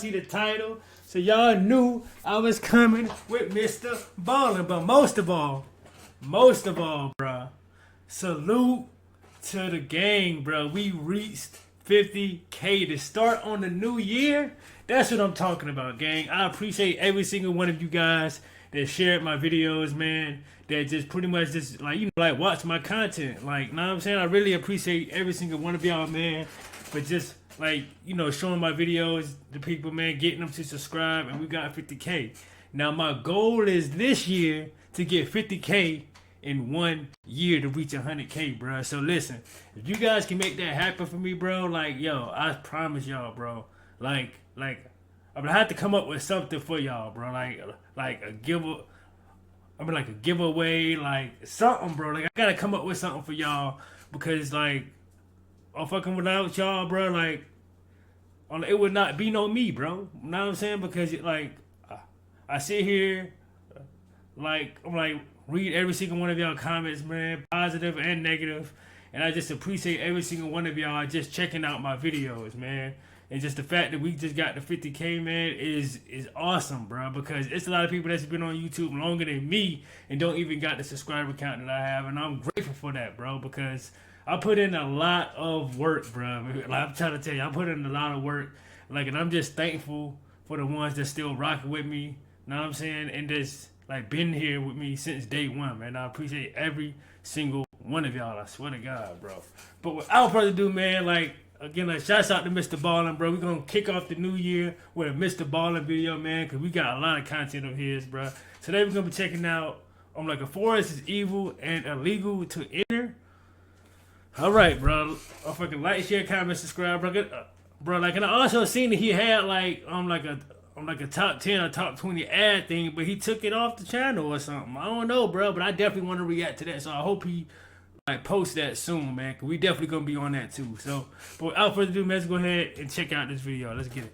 see the title, so y'all knew I was coming with Mr. Ballen. But most of all, bruh, salute to the gang, bro. We reached 50K to start on the new year. That's what I'm talking about, gang. I appreciate every single one of you guys that shared my videos, man. That just pretty much just like watch my content. Like, know what I'm saying? I really appreciate every single one of y'all, man, for just showing my videos to people, man, getting them to subscribe, and we got 50K. Now my goal is this year to get 50K in 1 year to reach 100K, bro. So listen, if you guys can make that happen for me, bro, like, yo, I promise y'all, bro, like I'm gonna have to come up with something for y'all, bro, like a giveaway, like something, bro. Like, I gotta come up with something for y'all, because like, I'm fucking without y'all, bro, like, it would not be no me, bro. You know what I'm saying? Because like, I sit here, like, I'm like, read every single one of y'all comments, man, positive and negative, and I just appreciate every single one of y'all just checking out my videos, man. And just the fact that we just got the 50K, man, is awesome, bro, because it's a lot of people that's been on YouTube longer than me and don't even got the subscriber count that I have, and I'm grateful for that, bro, because I put in a lot of work, bro. Like, I'm trying to tell you, I put in a lot of work, like, and I'm just thankful for the ones that still rocking with me, you know what I'm saying, and just like been here with me since day one, man. I appreciate every single one of y'all, I swear to God, bro. But without further ado, man, like, again, like, shouts out to Mr. Ballen, bro. We're going to kick off the new year with a Mr. Ballen video, man, because we got a lot of content of his, bro. Today we're going to be checking out, like, a forest is evil and illegal to enter. All right, bro. I'll fucking like, share, comment, subscribe, bro. Like, and I also seen that he had, like a top 10 or top 20 ad thing, but he took it off the channel or something. I don't know, bro, but I definitely want to react to that, so I hope he post that soon, man, because we definitely gonna be on that too. So, but without further ado, man, let's go ahead and check out this video. Let's get it.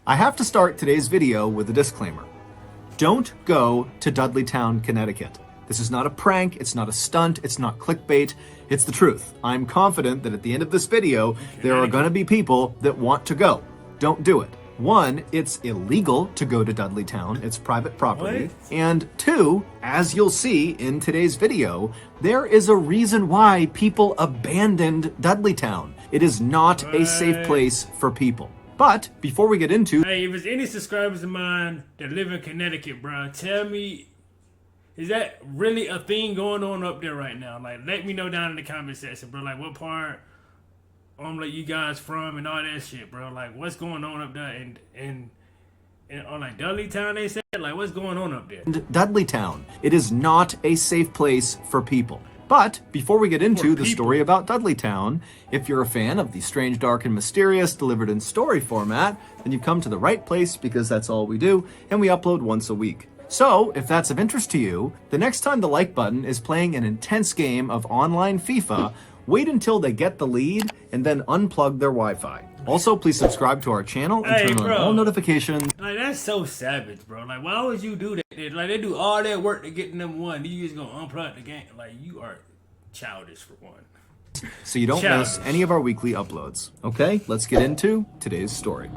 I have to start today's video with a disclaimer. Don't go to Dudley Town, Connecticut. This is not a prank, it's not a stunt, it's not clickbait, it's the truth. I'm confident that at the end of this video, there are gonna be people that want to go. Don't do it. One, it's illegal to go to Dudley Town. It's private property. What? And two, as you'll see in today's video, there is a reason why people abandoned Dudley Town. It is not a safe place for people. But before we get into... Hey, if there's any subscribers of mine that live in Connecticut, bro, tell me, is that really a thing going on up there right now? Like, let me know down in the comment section, bro. Like, what part... like, you guys from and all that shit, bro. Like, what's going on up there and on like Dudley Town, they said? Like, what's going on up there? Dudley Town. It is not a safe place for people. But before we get into the story about Dudley Town, if you're a fan of the strange, dark, and mysterious delivered in story format, then you've come to the right place, because that's all we do, and we upload once a week. So, if that's of interest to you, the next time the like button is playing an intense game of online FIFA, wait until they get the lead and then unplug their Wi-Fi. Also, please subscribe to our channel and turn on all notifications. Like, that's so savage, bro. Like, why would you do that? Like, they do all that work to get them one. You just gonna unplug the game. Like, you are childish for one. So you don't miss any of our weekly uploads. Okay, let's get into today's story.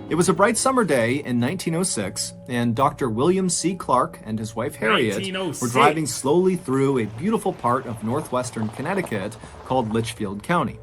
It was a bright summer day in 1906, and Dr. William C. Clark and his wife Harriet were driving slowly through a beautiful part of northwestern Connecticut called Litchfield County.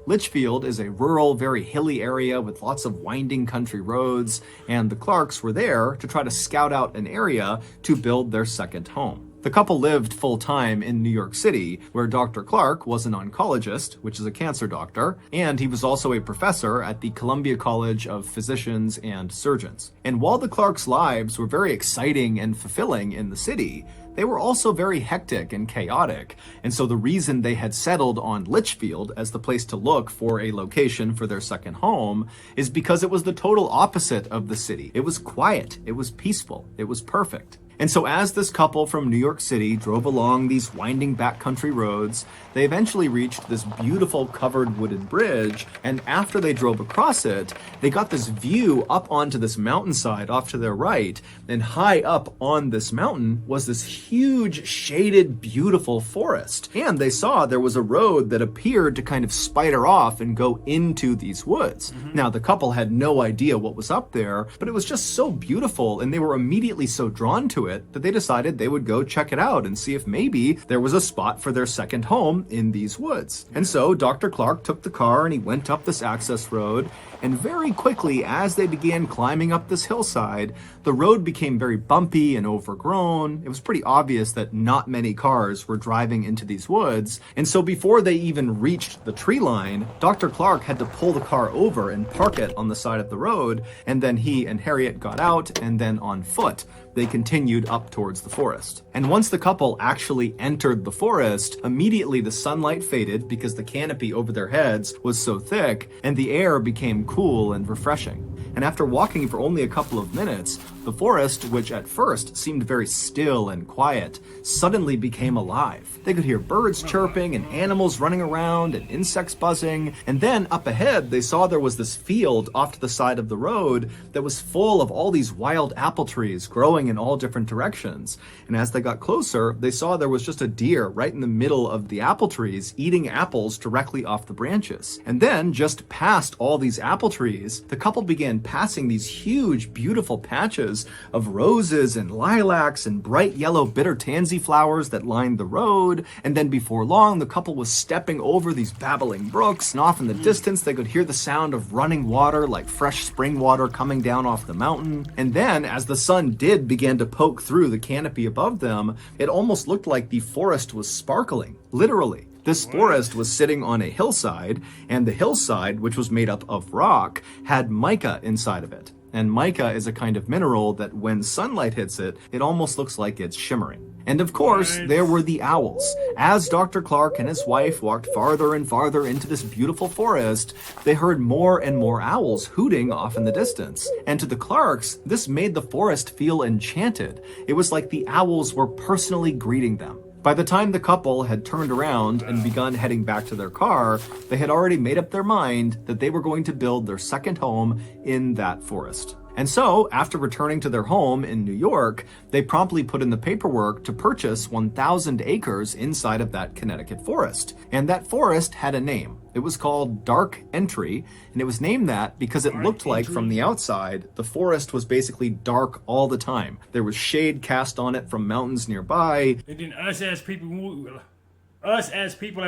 Litchfield is a rural, very hilly area with lots of winding country roads, and the Clarks were there to try to scout out an area to build their second home. The couple lived full-time in New York City, where Dr. Clark was an oncologist, which is a cancer doctor, and he was also a professor at the Columbia College of Physicians and Surgeons. And while the Clarks' lives were very exciting and fulfilling in the city, they were also very hectic and chaotic, and so the reason they had settled on Litchfield as the place to look for a location for their second home is because it was the total opposite of the city. It was quiet, it was peaceful, it was perfect. And so as this couple from New York City drove along these winding backcountry roads, they eventually reached this beautiful covered wooden bridge, and after they drove across it, they got this view up onto this mountainside off to their right, and high up on this mountain was this huge, shaded, beautiful forest. And they saw there was a road that appeared to kind of spider off and go into these woods. Now, the couple had no idea what was up there, but it was just so beautiful, and they were immediately so drawn to it that they decided they would go check it out and see if maybe there was a spot for their second home in these woods. And so Dr. Clark took the car and he went up this access road, and very quickly, as they began climbing up this hillside, the road became very bumpy and overgrown. It was pretty obvious that not many cars were driving into these woods, and so before they even reached the tree line, Dr. Clark had to pull the car over and park it on the side of the road, and then he and Harriet got out, and then on foot, they continued up towards the forest. And once the couple actually entered the forest, immediately the sunlight faded because the canopy over their heads was so thick, and the air became cool and refreshing. And after walking for only a couple of minutes, the forest, which at first seemed very still and quiet, suddenly became alive. They could hear birds chirping and animals running around and insects buzzing. And then up ahead, they saw there was this field off to the side of the road that was full of all these wild apple trees growing in all different directions. And as they got closer, they saw there was just a deer right in the middle of the apple trees eating apples directly off the branches. And then just past all these apple trees, the couple began passing these huge, beautiful patches of roses and lilacs and bright yellow bitter tansy flowers that lined the road. And then before long, the couple was stepping over these babbling brooks, and off in the distance, they could hear the sound of running water like fresh spring water coming down off the mountain. And then, as the sun did begin to poke through the canopy above them, it almost looked like the forest was sparkling, literally. This forest was sitting on a hillside, and the hillside, which was made up of rock, had mica inside of it. And mica is a kind of mineral that when sunlight hits it, it almost looks like it's shimmering. And of course, there were the owls. As Dr. Clark and his wife walked farther and farther into this beautiful forest, they heard more and more owls hooting off in the distance. And to the Clarks, this made the forest feel enchanted. It was like the owls were personally greeting them. By the time the couple had turned around and begun heading back to their car, they had already made up their mind that they were going to build their second home in that forest. And so, after returning to their home in New York, they promptly put in the paperwork to purchase 1,000 acres inside of that Connecticut forest. And that forest had a name. It was called Dark Entry, and it was named that because it looked like from the outside, the forest was basically dark all the time. There was shade cast on it from mountains nearby. And then us as people, like,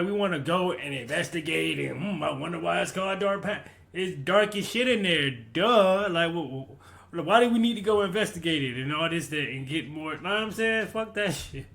we want to go and investigate, and I wonder why it's called Dark Path. It's dark as shit in there, duh. Like, why do we need to go investigate it and all this and get more? Know what I'm saying? Fuck that shit.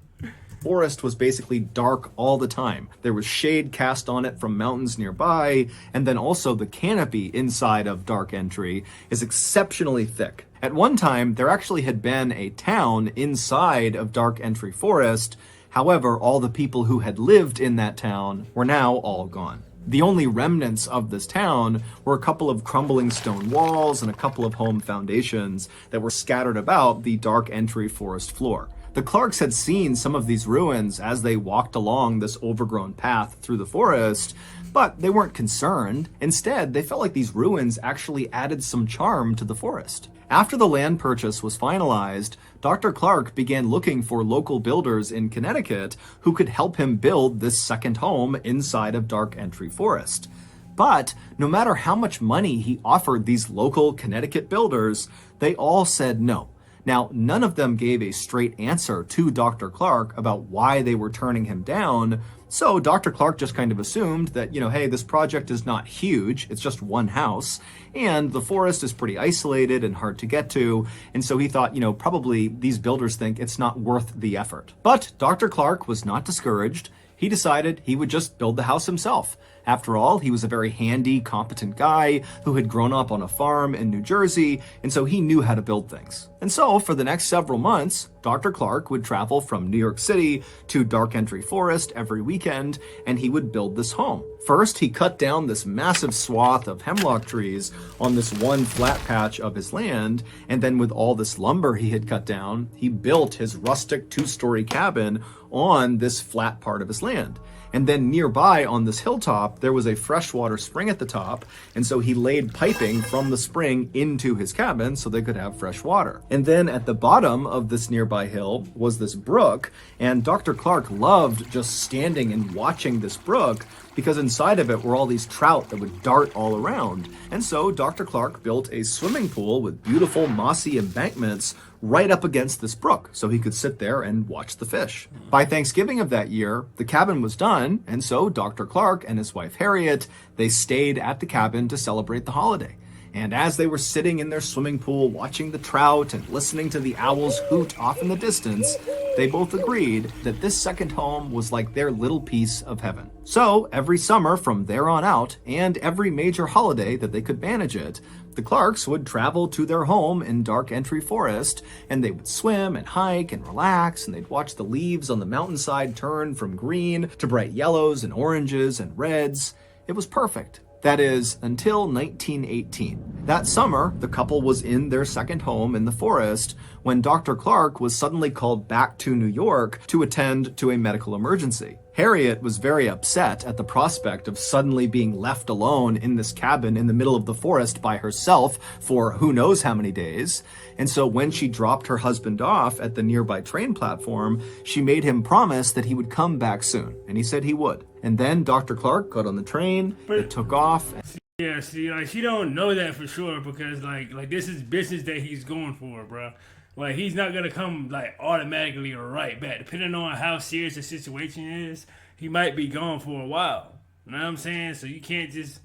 Forest was basically dark all the time. There was shade cast on it from mountains nearby, and then also the canopy inside of Dark Entry is exceptionally thick. At one time, there actually had been a town inside of Dark Entry Forest. However, all the people who had lived in that town were now all gone. The only remnants of this town were a couple of crumbling stone walls and a couple of home foundations that were scattered about the Dark Entry forest floor. The Clarks had seen some of these ruins as they walked along this overgrown path through the forest, but they weren't concerned. Instead, they felt like these ruins actually added some charm to the forest. After the land purchase was finalized, Dr. Clark began looking for local builders in Connecticut who could help him build this second home inside of Dark Entry Forest. But no matter how much money he offered these local Connecticut builders, they all said no. Now, none of them gave a straight answer to Dr. Clark about why they were turning him down, so Dr. Clark just kind of assumed that, hey, this project is not huge, it's just one house, and the forest is pretty isolated and hard to get to, and so he thought, probably these builders think it's not worth the effort. But Dr. Clark was not discouraged. He decided he would just build the house himself. After all, he was a very handy, competent guy who had grown up on a farm in New Jersey, and so he knew how to build things. And so, for the next several months, Dr. Clark would travel from New York City to Dark Entry Forest every weekend, and he would build this home. First, he cut down this massive swath of hemlock trees on this one flat patch of his land, and then with all this lumber he had cut down, he built his rustic two-story cabin on this flat part of his land. And then nearby on this hilltop, there was a freshwater spring at the top, and so he laid piping from the spring into his cabin so they could have fresh water. And then at the bottom of this nearby hill was this brook, and Dr. Clark loved just standing and watching this brook because inside of it were all these trout that would dart all around. And so Dr. Clark built a swimming pool with beautiful mossy embankments right up against this brook so he could sit there and watch the fish. By Thanksgiving of that year, the cabin was done, and so Dr. Clark and his wife Harriet, they stayed at the cabin to celebrate the holiday. And as they were sitting in their swimming pool watching the trout and listening to the owls hoot off in the distance, they both agreed that this second home was like their little piece of heaven. So every summer from there on out, and every major holiday that they could manage it, the Clarks would travel to their home in Dark Entry Forest, and they would swim and hike and relax, and they'd watch the leaves on the mountainside turn from green to bright yellows and oranges and reds. It was perfect. That is, until 1918. That summer, the couple was in their second home in the forest when Dr. Clark was suddenly called back to New York to attend to a medical emergency. Harriet was very upset at the prospect of suddenly being left alone in this cabin in the middle of the forest by herself for who knows how many days. And so when she dropped her husband off at the nearby train platform, she made him promise that he would come back soon. And he said he would. And then Dr. Clark got on the train, it took off. Yeah, see, like, she don't know that for sure because, like this is business that he's going for, bro. Like, he's not going to come, like, automatically or right back. Depending on how serious the situation is, he might be gone for a while. You know what I'm saying? So you can't just,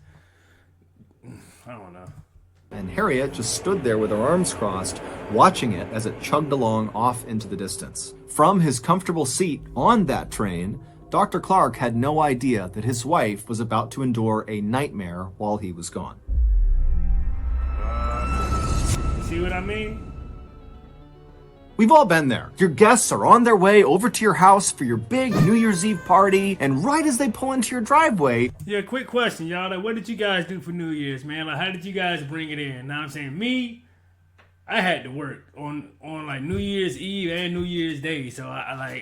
I don't know. And Harriet just stood there with her arms crossed, watching it as it chugged along off into the distance. From his comfortable seat on that train, Dr. Clark had no idea that his wife was about to endure a nightmare while he was gone. See what I mean? We've all been there. Your guests are on their way over to your house for your big New Year's Eve party, and right as they pull into your driveway... Yeah, quick question, y'all. Like, what did you guys do for New Year's, man? Like, how did you guys bring it in? Now I'm saying, me, I had to work on like New Year's Eve and New Year's Day, so I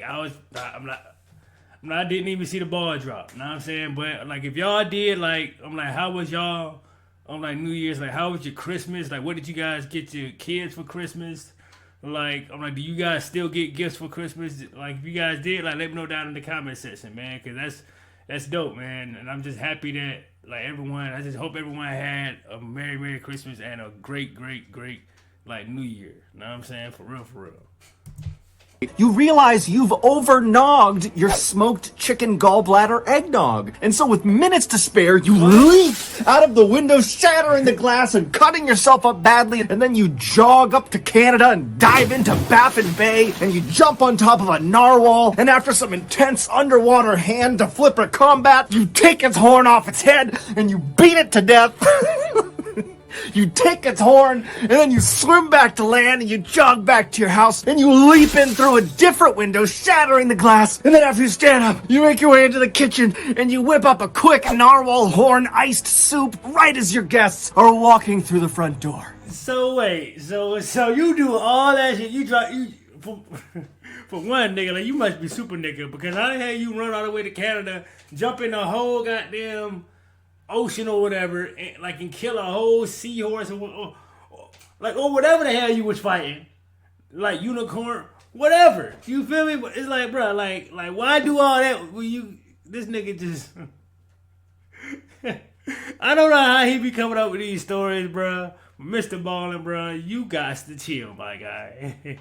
didn't even see the ball drop. You know what I'm saying? But like, if y'all did, like, I'm like, how was y'all on like New Year's? Like, how was your Christmas? Like, what did you guys get your kids for Christmas? Like, I'm like, do you guys still get gifts for Christmas? Like, if you guys did, like, let me know down in the comment section, man, because that's dope, man. And I'm just happy that, like, I just hope everyone had a Merry Christmas and a great, like, New Year. You know what I'm saying? For real, for real. You realize you've overnogged your smoked chicken gallbladder eggnog. And so with minutes to spare, you leap out of the window, shattering the glass and cutting yourself up badly. And then you jog up to Canada and dive into Baffin Bay. And you jump on top of a narwhal. And after some intense underwater hand-to-flipper combat, you take its horn off its head and you beat it to death. You take its horn, and then you swim back to land, and you jog back to your house, and you leap in through a different window, shattering the glass. And then after you stand up, you make your way into the kitchen, and you whip up a quick narwhal horn iced soup right as your guests are walking through the front door. So wait, so you do all that shit, for one, nigga, like, you must be super nigga, because how the hell you run all the way to Canada, jump in the whole goddamn ocean or whatever, and kill a whole seahorse or whatever the hell you was fighting, like unicorn, whatever. You feel me? But it's like, bro, like why do all that when this nigga just I don't know how he be coming up with these stories, bro. Mr. Ballen, bro, you got to chill, my guy.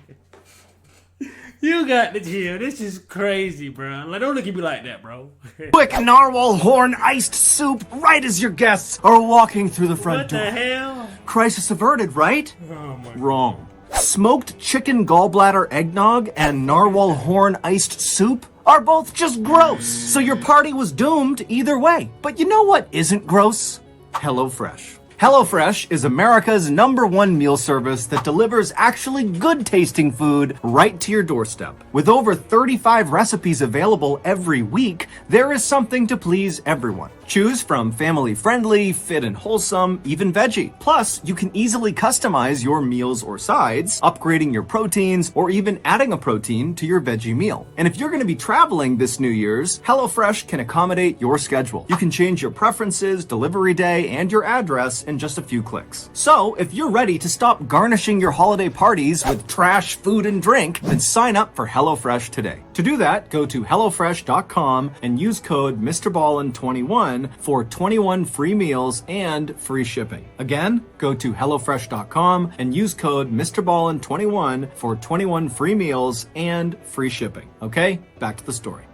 You got to chill. This is crazy, bro. Like, don't look at me like that, bro. Quick narwhal horn iced soup right as your guests are walking through the front door. What the hell? Crisis averted, right? Oh my Wrong. Smoked chicken gallbladder eggnog and narwhal horn iced soup are both just gross. So your party was doomed either way. But you know what isn't gross? HelloFresh. HelloFresh is America's #1 meal service that delivers actually good-tasting food right to your doorstep. With over 35 recipes available every week, there is something to please everyone. Choose from family-friendly, fit and wholesome, even veggie. Plus, you can easily customize your meals or sides, upgrading your proteins, or even adding a protein to your veggie meal. And if you're going to be traveling this New Year's, HelloFresh can accommodate your schedule. You can change your preferences, delivery day, and your address in just a few clicks. So, if you're ready to stop garnishing your holiday parties with trash food and drink, then sign up for HelloFresh today. To do that, go to HelloFresh.com and use code MrBallen21 for 21 free meals and free shipping. Again, go to HelloFresh.com and use code MrBallen21 for 21 free meals and free shipping. Okay, back to the story.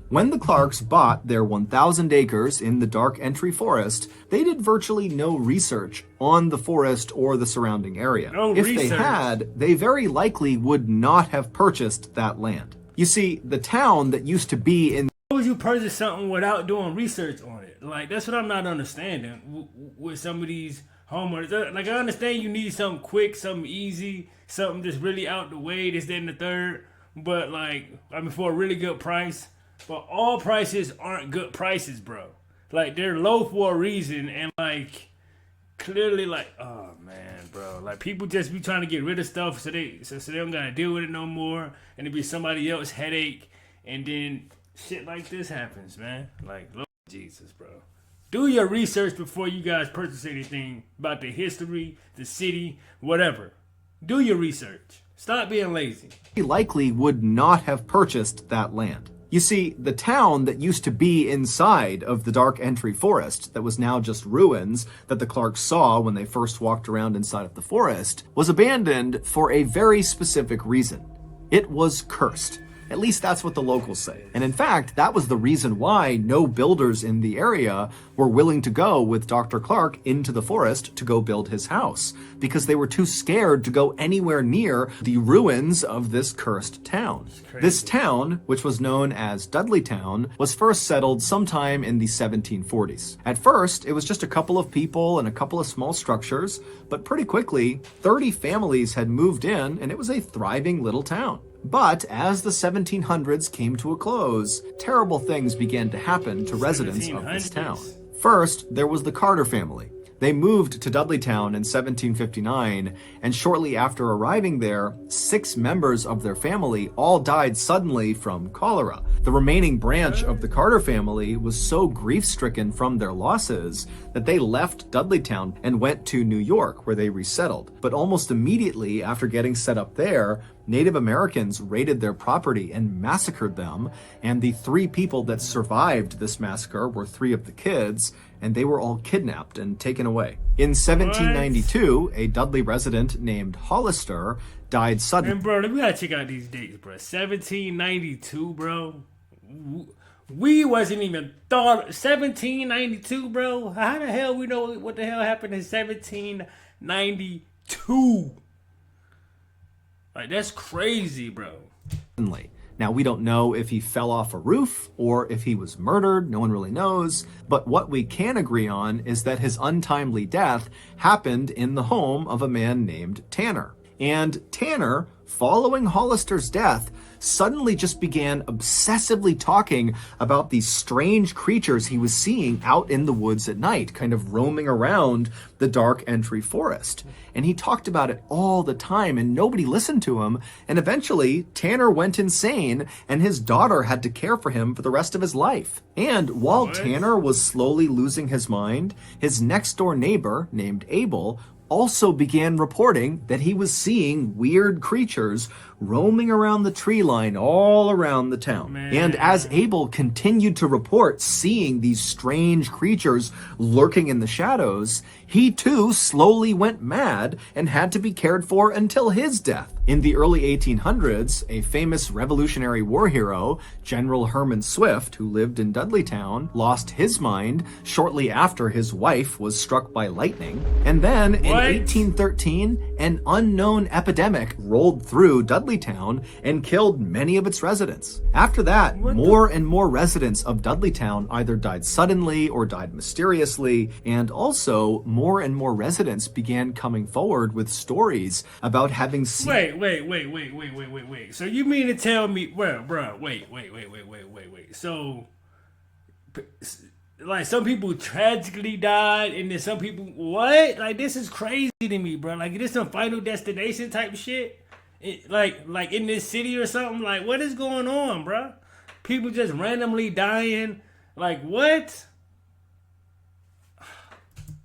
When the Clarks bought their 1,000 acres in the Dark Entry Forest, they did virtually no research on the forest or the surrounding area. If they had, they very likely would not have purchased that land. You see, the town that used to be in... How would you purchase something without doing research on it? Like, that's what I'm not understanding with some of these homeowners. Like, I understand you need something quick, something easy, something just really out the way, this, that, and the third. But, like, I mean, for a really good price... But all prices aren't good prices, bro. Like, they're low for a reason, and, like, clearly, like, oh, man, bro. Like, people just be trying to get rid of stuff so they don't gotta deal with it no more, and it be somebody else's headache, and then shit like this happens, man. Like, Lord Jesus, bro. Do your research before you guys purchase anything about the history, the city, whatever. Do your research. Stop being lazy. Likely would not have purchased that land. You see, the town that used to be inside of the Dark Entry Forest, that was now just ruins that the Clarks saw when they first walked around inside of the forest, was abandoned for a very specific reason. It was cursed. At least that's what the locals say. And in fact, that was the reason why no builders in the area were willing to go with Dr. Clark into the forest to go build his house, because they were too scared to go anywhere near the ruins of this cursed town. This town, which was known as Dudley Town, was first settled sometime in the 1740s. At first, it was just a couple of people and a couple of small structures, but pretty quickly, 30 families had moved in, and it was a thriving little town. But as the 1700s came to a close, terrible things began to happen to residents of this town. First, there was the Carter family. They moved to Dudley Town in 1759, and shortly after arriving there, 6 members of their family all died suddenly from cholera. The remaining branch of the Carter family was so grief-stricken from their losses that they left Dudley Town and went to New York, where they resettled. But almost immediately after getting set up there, Native Americans raided their property and massacred them, and the 3 people that survived this massacre were 3 of the kids, and they were all kidnapped and taken away. In 1792, a Dudley resident named Hollister died suddenly. And bro, we gotta check out these dates, bro. 1792, bro. We wasn't even thought. 1792, bro. How the hell we know what the hell happened in 1792? Like, that's crazy, bro. Now, we don't know if he fell off a roof or if he was murdered. No one really knows. But what we can agree on is that his untimely death happened in the home of a man named Tanner. And Tanner, following Hollister's death, suddenly just began obsessively talking about these strange creatures he was seeing out in the woods at night, kind of roaming around the Dark Entry Forest. And he talked about it all the time, and nobody listened to him. And eventually, Tanner went insane, and his daughter had to care for him for the rest of his life. And while Tanner was slowly losing his mind, his next-door neighbor, named Abel, also began reporting that he was seeing weird creatures roaming around the tree line all around the town. And as Abel continued to report seeing these strange creatures lurking in the shadows, he too slowly went mad and had to be cared for until his death. In the early 1800s, a famous Revolutionary War hero, General Herman Swift, who lived in Dudley Town, lost his mind shortly after his wife was struck by lightning. And then in 1813, an unknown epidemic rolled through Dudley Town and killed many of its residents. After that, more and more residents of Dudley Town either died suddenly or died mysteriously, and also more and more residents began coming forward with stories about having seen... Wait. So you mean to tell me, bruh, wait. So, like, some people tragically died, and then some people, what? Like, this is crazy to me, bro. Like, this some Final Destination type shit? Like in this city or something? Like, what is going on, bro? People just randomly dying? Like, what?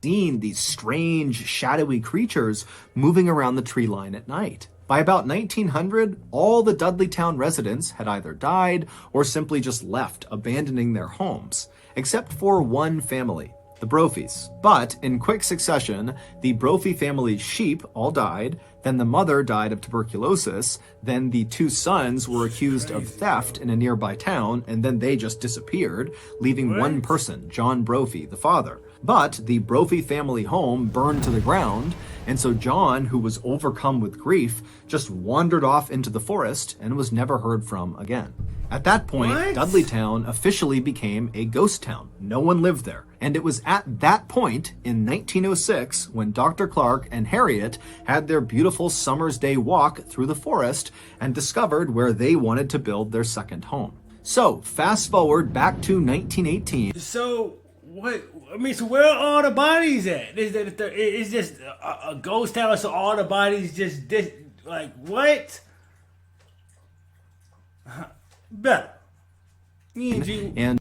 Seen these strange, shadowy creatures moving around the tree line at night. By about 1900, all the Dudley Town residents had either died or simply just left, abandoning their homes, except for one family, the Brophies. But in quick succession, the Brophy family's sheep all died, then the mother died of tuberculosis, then the two sons were accused of theft in a nearby town, and then they just disappeared, leaving one person, John Brophy, the father. But the Brophy family home burned to the ground, and so John, who was overcome with grief, just wandered off into the forest and was never heard from again. At that point, Dudley Town officially became a ghost town. No one lived there. And it was at that point, in 1906, when Dr. Clark and Harriet had their beautiful summer's day walk through the forest and discovered where they wanted to build their second home. So, fast forward back to 1918. So, what? I mean, so where are all the bodies at? Is just a ghost town, so all the bodies just like, what? Better. And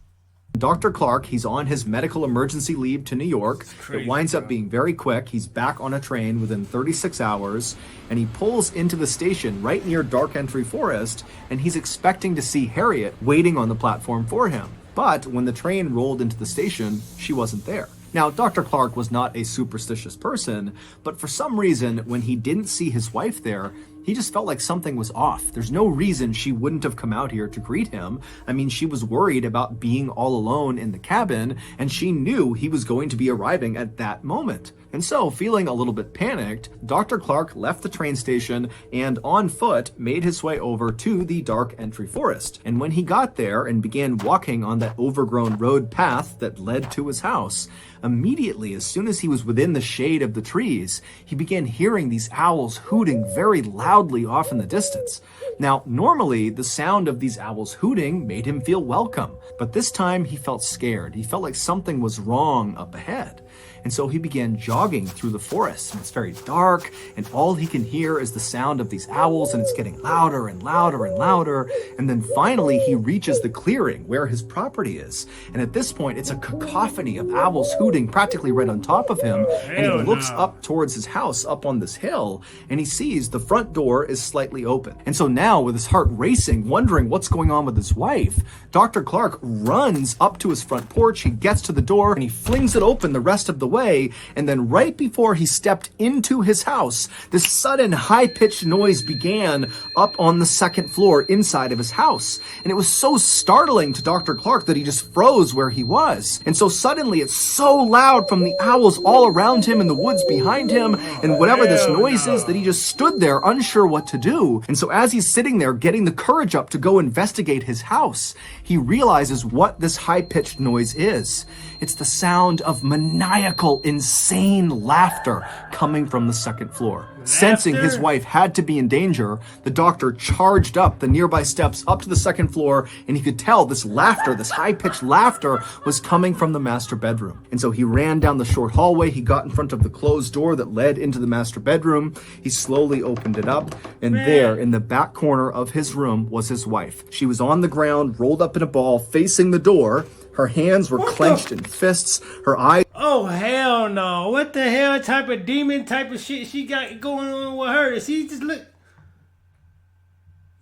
Dr. Clark, he's on his medical emergency leave to New York. It winds up being very quick. He's back on a train within 36 hours, and he pulls into the station right near Dark Entry Forest, and he's expecting to see Harriet waiting on the platform for him. But when the train rolled into the station, she wasn't there. Now, Dr. Clark was not a superstitious person, but for some reason, when he didn't see his wife there, he just felt like something was off. There's no reason she wouldn't have come out here to greet him. I mean, she was worried about being all alone in the cabin, and she knew he was going to be arriving at that moment. And so, feeling a little bit panicked, Dr. Clark left the train station and on foot made his way over to the Dark Entry Forest. And when he got there and began walking on that overgrown road path that led to his house, immediately, as soon as he was within the shade of the trees, he began hearing these owls hooting very loudly off in the distance. Now, normally, the sound of these owls hooting made him feel welcome, but this time he felt scared. He felt like something was wrong up ahead. And so he began jogging through the forest, and it's very dark, and all he can hear is the sound of these owls, and it's getting louder and louder and louder. And then finally he reaches the clearing where his property is. And at this point, it's a cacophony of owls hooting practically right on top of him. And he looks up towards his house up on this hill, and he sees the front door is slightly open. And so now, with his heart racing, wondering what's going on with his wife, Dr. Clark runs up to his front porch. He gets to the door, and he flings it open the rest of the way, and then right before he stepped into his house, this sudden high-pitched noise began up on the second floor inside of his house. And it was so startling to Dr. Clark that he just froze where he was. And so suddenly it's so loud from the owls all around him and the woods behind him and whatever this noise is that he just stood there unsure what to do. And so as he's sitting there getting the courage up to go investigate his house, he realizes what this high-pitched noise is. It's the sound of maniacal, insane laughter coming from the second floor. Sensing his wife had to be in danger, the doctor charged up the nearby steps up to the second floor, and he could tell this laughter, this high-pitched laughter, was coming from the master bedroom. And so he ran down the short hallway, he got in front of the closed door that led into the master bedroom, he slowly opened it up, and there, in the back corner of his room, was his wife. She was on the ground, rolled up in a ball, facing the door. Her hands were clenched in fists, her eyes... Oh, hell no. What the hell type of demon type of shit she got going on with her? She just look...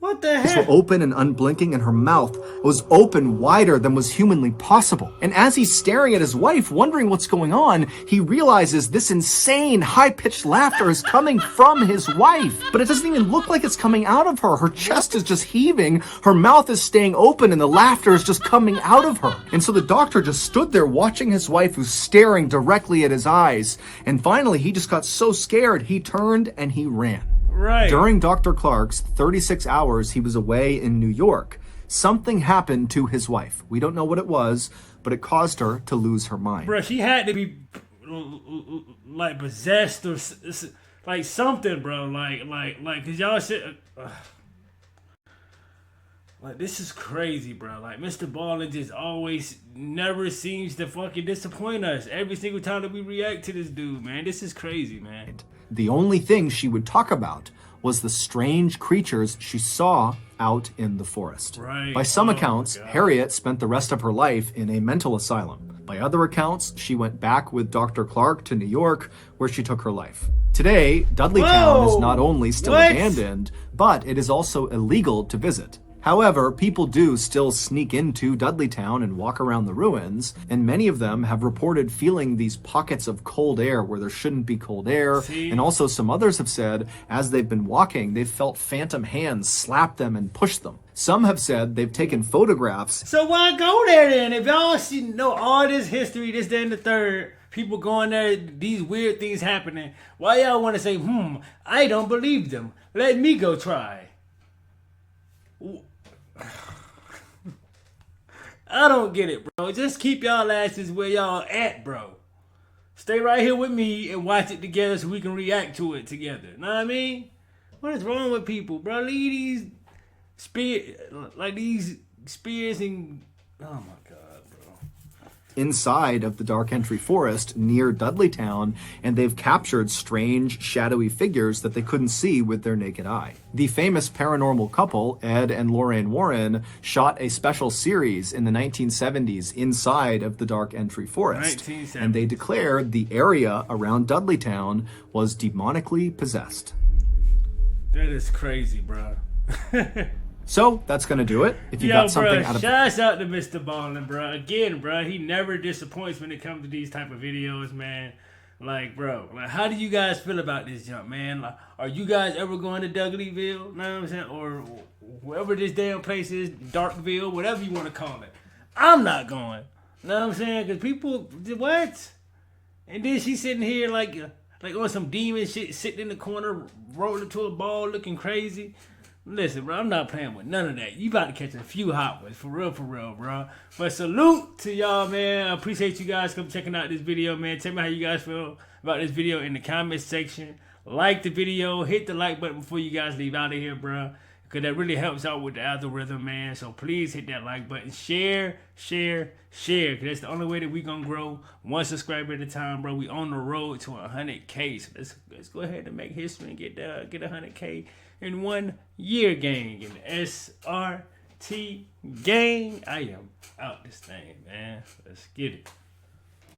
What the Eyes were heck? open and unblinking, and her mouth was open wider than was humanly possible. And as he's staring at his wife, wondering what's going on, he realizes this insane, high-pitched laughter is coming from his wife. But it doesn't even look like it's coming out of her. Her chest is just heaving, her mouth is staying open, and the laughter is just coming out of her. And so the doctor just stood there watching his wife, who's staring directly at his eyes. And finally, he just got so scared, he turned and he ran. Right. During Dr. Clark's 36 hours he was away in New York, something happened to his wife. We don't know what it was, but it caused her to lose her mind. Bro, she had to be like possessed or like something, bro. Like, cause y'all shit. Like, this is crazy, bro. Like, Mr. Ballen just always never seems to fucking disappoint us every single time that we react to this dude, man. This is crazy, man. The only thing she would talk about was the strange creatures she saw out in the forest. Right. By some accounts, Harriet spent the rest of her life in a mental asylum. By other accounts, she went back with Dr. Clark to New York, where she took her life. Today, Dudley Town is not only still abandoned, but it is also illegal to visit. However, people do still sneak into Dudley Town and walk around the ruins, and many of them have reported feeling these pockets of cold air where there shouldn't be cold air. And also some others have said, as they've been walking, they've felt phantom hands slap them and push them. Some have said they've taken photographs. So why go there then? If y'all know all this history, this, that, and the third, people going there, these weird things happening, why y'all want to say, I don't believe them. Let me go try. I don't get it, bro. Just keep y'all asses where y'all at, bro. Stay right here with me and watch it together so we can react to it together. Know what I mean? What is wrong with people, bro? Leave these spears and... Oh, my God, bro. Inside of the Dark Entry Forest near Dudley Town, and they've captured strange, shadowy figures that they couldn't see with their naked eye. The famous paranormal couple, Ed and Lorraine Warren, shot a special series in the 1970s inside of the Dark Entry Forest, and they declared the area around Dudley Town was demonically possessed. That is crazy, bro. So that's gonna do it. If you got something out of shouts out to Mr. Ballen, bro. Again, bro, he never disappoints when it comes to these type of videos, man. Like, bro, like, how do you guys feel about this jump, man? Like, are you guys ever going to Dudleyville? Know what I'm saying? Or wherever this damn place is, Darkville, whatever you want to call it. I'm not going. Know what I'm saying? Because people, what? And then she's sitting here like on some demon shit, sitting in the corner, rolling to a ball, looking crazy. Listen, bro, I'm not playing with none of that. You about to catch a few hot ones, for real, bro. But salute to y'all, man. I appreciate you guys come checking out this video, man. Tell me how you guys feel about this video in the comment section. Like the video, hit the like button before you guys leave out of here, bro. Because that really helps out with the algorithm, man. So please hit that like button. Share. Because that's the only way that we going to grow. One subscriber at a time, bro. We on the road to 100K. So let's go ahead and make history and get 100K in 1 year, gang. In the SRT gang. I am out this thing, man. Let's get it.